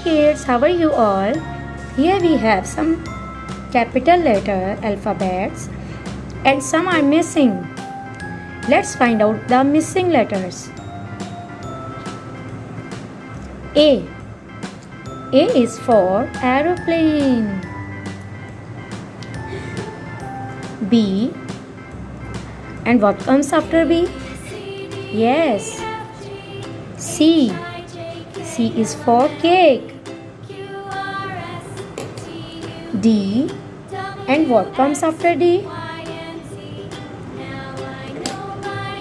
kids, how are you all? Here we have some capital letter alphabets and some are missing. Let's find out the missing letters. A. A is for aeroplane. B. And what comes after B? Yes. C. C is for cake. D. And what comes after D?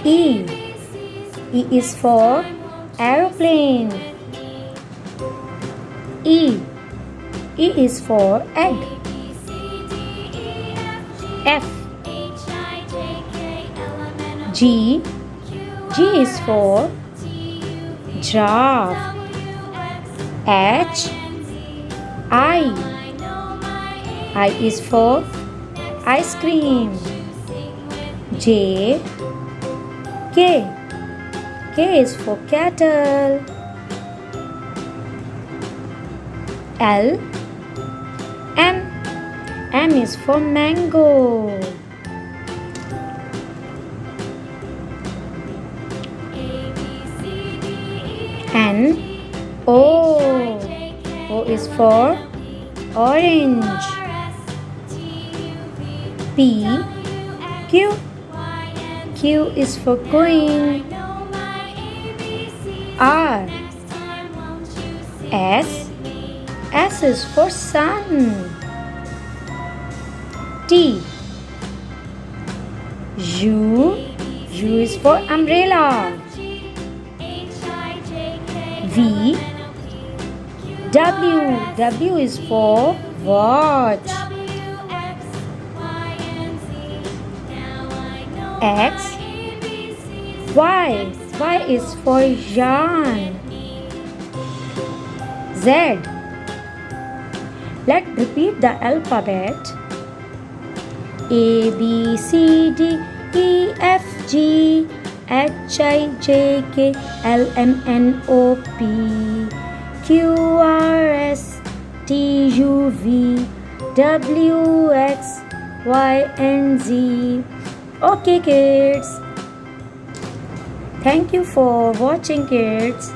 E. E is for aeroplane. E. E is for egg. F. G. G is for giraffe. H. I. I is for ice cream. J. K. K is for cattle. L. M. M is for mango. N. O. O is for orange. P. Q. Q is for queen. R. S. S is for sun. T. U. U is for umbrella. V. W. W is for watch. X. Y. Y is for yarn. Z. Let's repeat the alphabet. A, B, C, D, E, F, G, H, I, J, K, L, M, N, O, P, Q, R, S, T, U, V, W, X, Y, and Z. Okay, kids. Thank you for watching, kids.